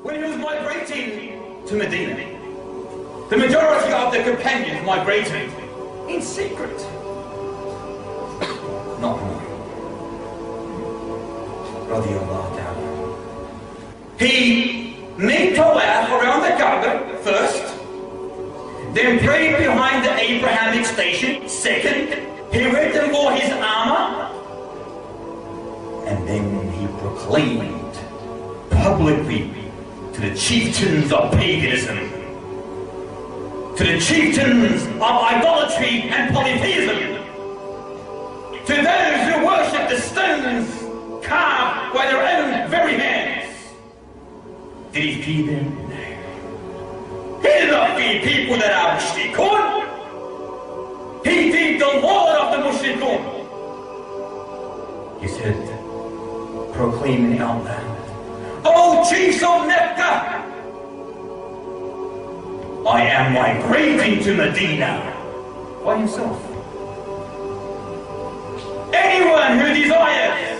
when he was migrating to Medina, the majority of the companions migrated in secret. Not more. Radiallahu ta'ala. He made tawaf around the Kaaba first, then prayed behind the Abrahamic station second, he went and wore his armor, and then he proclaimed publicly to the chieftains of paganism, to the chieftains of idolatry and polytheism, to those who worship the stones carved by their own very hands. Did he feed them? No. He did not feed people that are mushrikun. He feed the Lord of the mushrikun. He said, proclaiming out loud, "O chiefs of Mecca, I am migrating to Medina by himself. Anyone who desires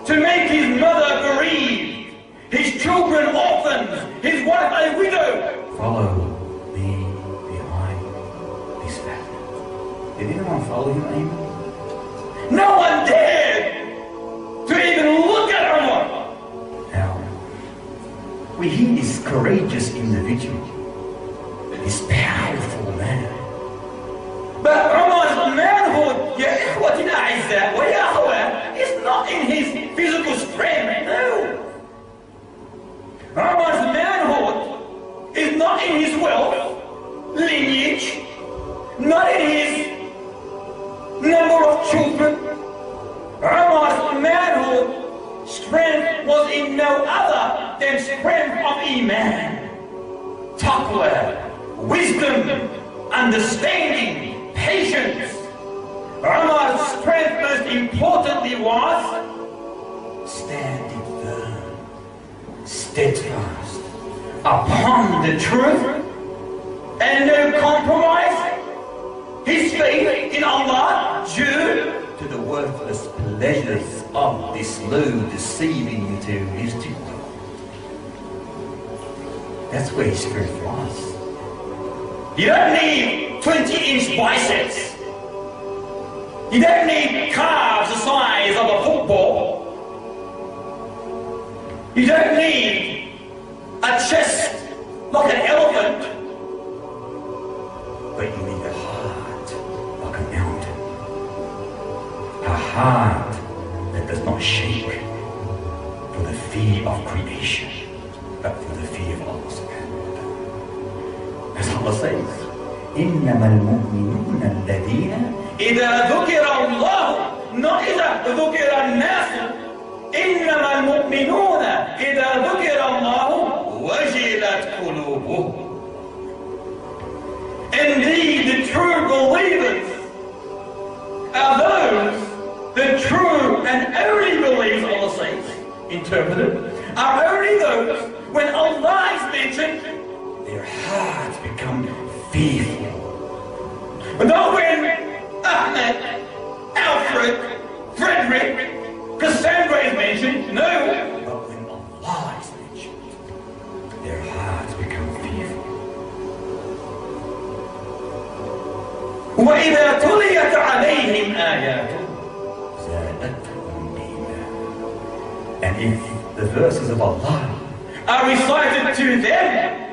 to make his mother bereaved, his children orphans, his wife a widow, follow me behind this fact." Did anyone follow him, Amen? No one dared to even look at Umar. Now, we hear this courageous individual, this powerful man. But Umar's manhood, ya ikhwatina a'izza wa ya akhwat, is not in his physical strength, no. Umar's manhood is not in his wealth, lineage, not in his number of children. Umar's manhood strength was in no other than strength of Iman, taqwa, wisdom, understanding, patience. Umar's strength most importantly was standing firm, steadfast upon the truth and no compromise. His faith in Allah due to the worthless pleasures of this low deceiving you to his taqwa. That's where his strength was. You don't need 20-inch biceps. You don't need calves the size of a football. You don't need a chest like an elephant. But you need a heart like a mountain. A heart that does not shake for the fear of creation, but for the fear of Allah subhanahu wa ta'ala. As Allah says, إِنَّمَا الْمُؤْمِنُونَ الَّذِينَ إِذَا ذُكِرَ اللَّهُ not إِذَا ذُكِرَ النَّاسُ إِنَّمَا الْمُؤْمِنُونَ إِذَا ذُكِرَ اللَّهُ وَجِلَتْ قُلُوبُهُمْ. Indeed, the true believers are those, the true and only believers, Allah says, interpreted, are only those when Allah is mentioned, their hearts become fearful. Not when Ahmed, Alfred, Frederick, Cassandra is mentioned, no. But when Allah is mentioned, their hearts become fearful. وَإِذَا تُلِيَتْ عَلَيْهِمْ آيَاتُهُ زَادَتْهُمْ إِيمَانًا. And if the verses of Allah are recited to them,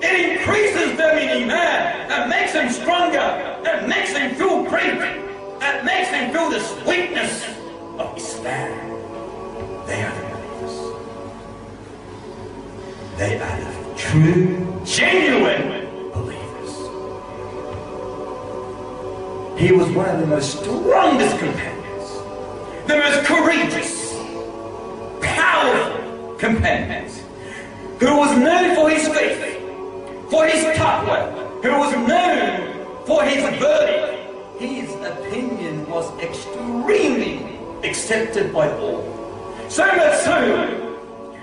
it increases them in Iman, and makes them stronger, and makes them feel great, and makes them feel the sweetness of Islam. They are the believers. They are the true, genuine believers. He was one of the most strongest companions, the most courageous, powerful companions, who was known for his faith, for his taqwa, who was known for his verdict. His opinion was extremely accepted by all. So much so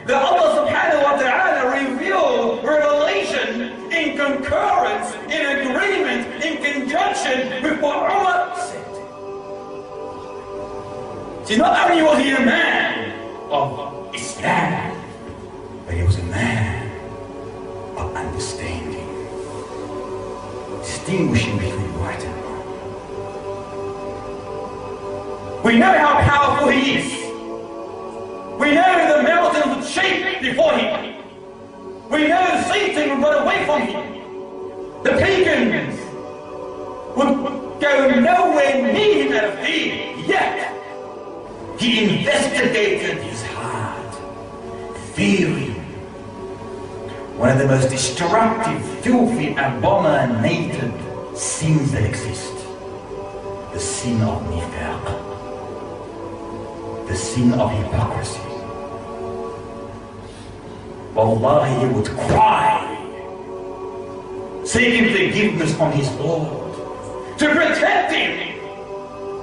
that Allah subhanahu wa ta'ala revealed revelation in concurrence, in agreement, in conjunction with what Umar said. See, not only was he a man of Islam, But he was a man of understanding, distinguishing between right and wrong. We know how powerful he is. We know the mountains would shake before him. We know Satan would run away from him. The pagans would go nowhere near him out of fear. Yet, he investigated his heart, fearing one of the most destructive, filthy, abominated sins that exist. The sin of niqab, the sin of hypocrisy. Wallahi, he would cry, seeking forgiveness from his Lord, to protect him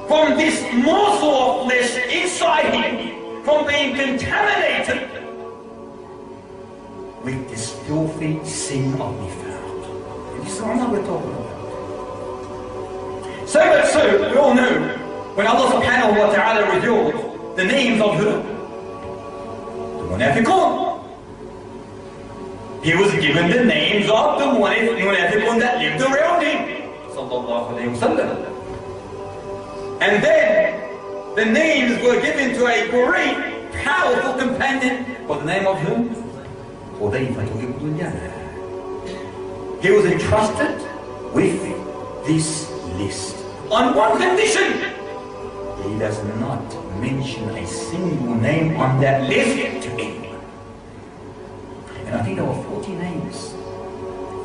from this morsel of flesh inside him, from being contaminated with this filthy sin of nifaq. This is what we're talking about. So much so, we all know, when Allah subhanahu wa ta'ala revealed the names of who? The munafiqun. He was given the names of the munafiqun that lived around him. Sallallahu alayhi wa sallam. And then the names were given to a great, powerful companion by the name of whom? He was entrusted with this list on one condition: he does not mention a single name on that list to anyone. And I think there were 40 names.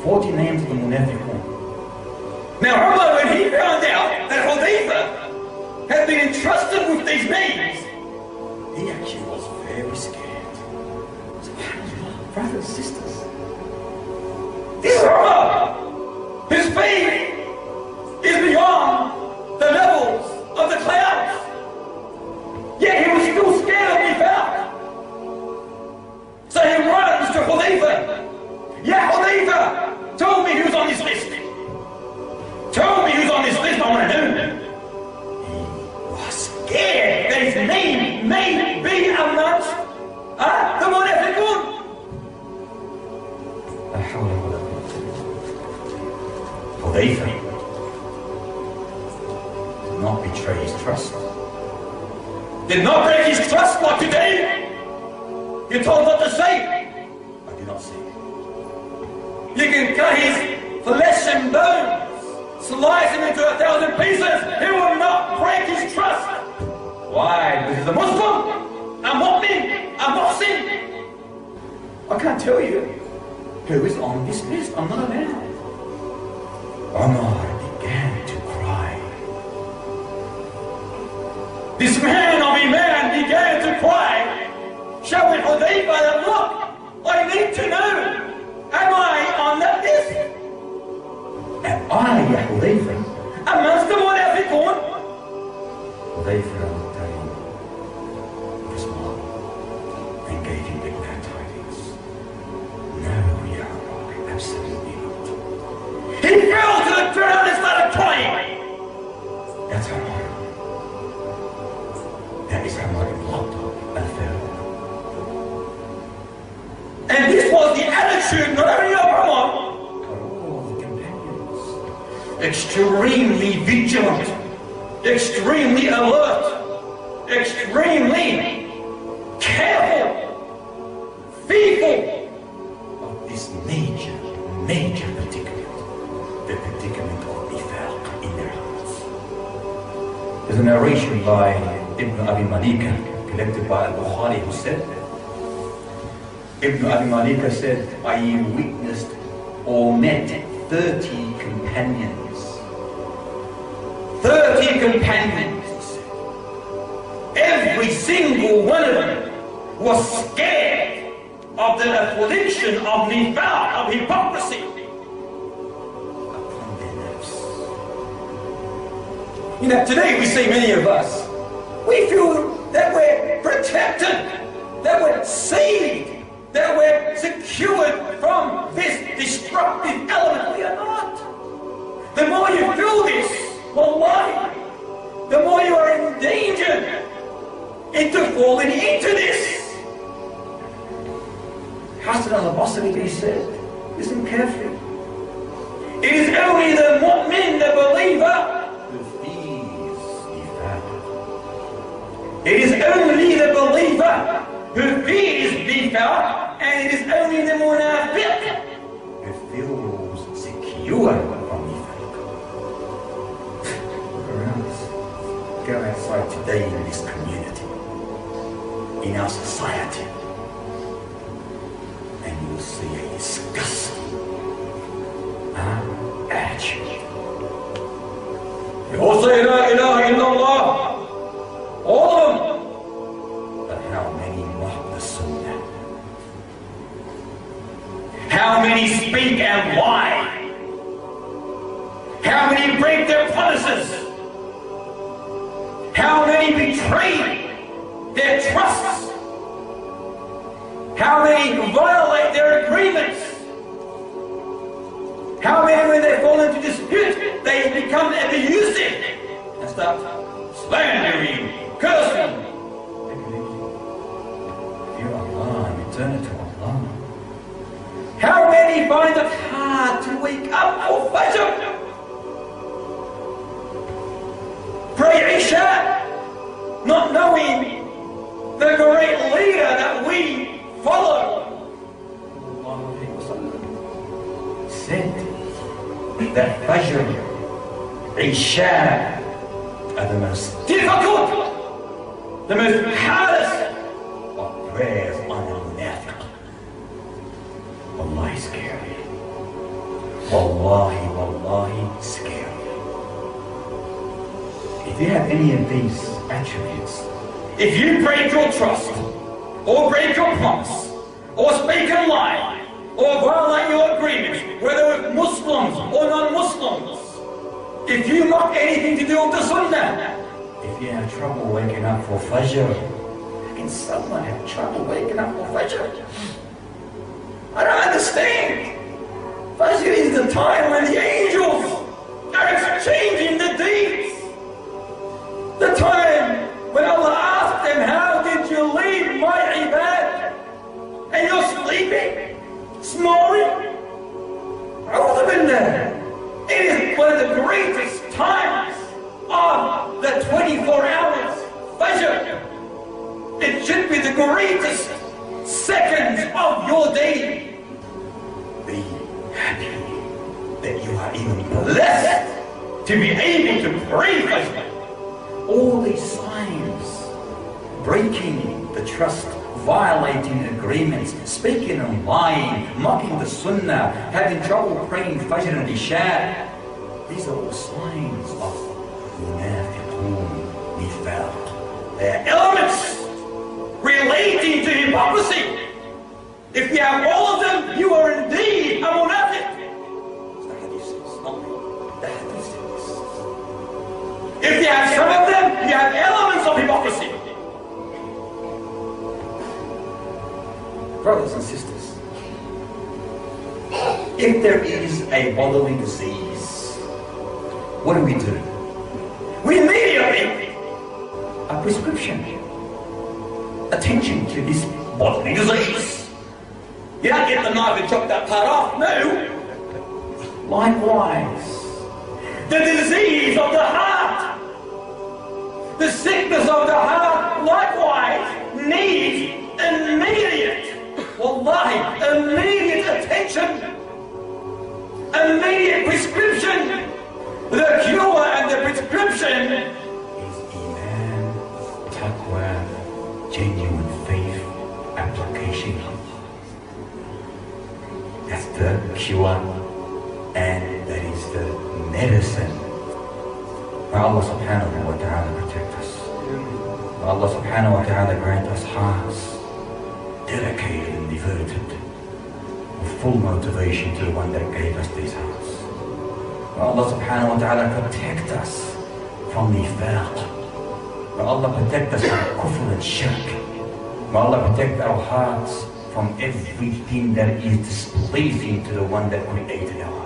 40 names of the munafiqun. Now Umar, when he found out that Hudayfa had been entrusted with these names, he actually was very scared. Brothers and sisters, this is Umar, whose faith is beyond the levels of the clouds. Yet he was still scared of nifaq. So he runs to Hudayfa. Yeah, Hudayfa, told me he was on this list. Told me he was on this list, I want to know. He was scared that his name may be amongst the munafiqun. Hudayfa did not betray his trust. Did not break his trust like today. You're told what to say. I do not say. You can cut his flesh and bones, slice him into 1,000 pieces. He will not break his trust. Why? Because he's a Muslim, a mu'min, a muhsin. I can't tell you who is on this list. I'm not allowed. Umar began to cry. This man of Iman began to cry, showing Hudayfa that, look, I need to know, am I on that list? Am I, ya Hudayfa, amongst the munafiqun? Hudayfa looked at him with a smile and gave him the glad tidings. No, ya Umar, absolutely not. He fell to the ground and started crying. That's Umar. That is Umar ibn al-Khattab. And this was the attitude not only of Umar, but all the companions. Extremely vigilant, extremely alert, extremely careful, fearful of this major predicament, the predicament of nifaq in their hearts. There's a narration by Ibn Abi Malika, collected by Al-Bukhari, who said, Ibn Abi Malika said, I witnessed or met 30 companions. 30 companions. Every single one of them was scared of the affliction of nifaq, of hypocrisy upon their lips. You know, today we see many of us, we feel that we're protected, that we're saved, that we're secured from this destructive element. We are not. The more you feel this, wallahi, the more you are endangered into falling into this. Hassan al-Basri, he said, listen carefully. It is only the mu'min, the believer, who fears nifaq. It is only the believer who fears nifaq, and it is only the munafiq who feels secure from nifaq. Look around us. Go outside today in this community, in our society, and you will see a disgusting attitude. We all say La ilaha illallah, all of them, but how many mock the sunnah? How many speak and lie? How many break their promises? How many betray their trusts? How many violate their agreements? How many, when they fall into dispute, they become abusive and start slandering, cursing? Fear Allah and return it to Allah. How many find it hard to wake up for Fajr? Pray Isha, not knowing the great leader that we follow. Said that Fajr, Isha are the most difficult, the most hardest of prayers on a munafiq. Wallahi scary. Wallahi, wallahi scary. If you have any of these attributes, if you break your trust, or break your promise, or speak a lie, or violate your agreements, whether with Muslims or non-Muslims, if you mock anything to do with the sunnah, if you have trouble waking up for Fajr, how can someone have trouble waking up for Fajr? I don't understand. Fajr is the time when the angels are exchanging the deeds. The time when Allah asked them, how did you leave my ibad? And you're sleeping, snoring. A'udhu billah. It is one of the greatest times of the 24 hours. Fajr. It should be the greatest seconds of your day. Be happy that you are even blessed to be able to pray Fajr. All these signs, breaking the trust, violating agreements, speaking and lying, mocking the sunnah, having trouble praying Fajr and Isha, these are all signs of munafiqun, nifaq. They are elements relating to hypocrisy. If you have all of them, you are indeed a munafiq. The hadith says, not me. The hadith says. If you have some of them, you have elements of hypocrisy. Brothers and sisters, if there is a bodily disease, what do? We immediately a prescription. Attention to this bodily disease. You don't get the knife and chop that part off, no. Likewise, the disease of the heart, the sickness of the heart, likewise, needs immediate, wallahi, immediate attention, immediate prescription. The cure and the prescription is iman, taqwa, genuine faith, application. That's the cure, and that is the medicine. May Allah subhanahu wa ta'ala protect us. May Allah subhanahu wa ta'ala grant us hearts dedicated and devoted with full motivation to the one that gave us these hearts. May Allah subhanahu wa ta'ala protect us from nifaq. May Allah protect us from kufr and shirk. May Allah protect our hearts from everything that is displeasing to the one that created our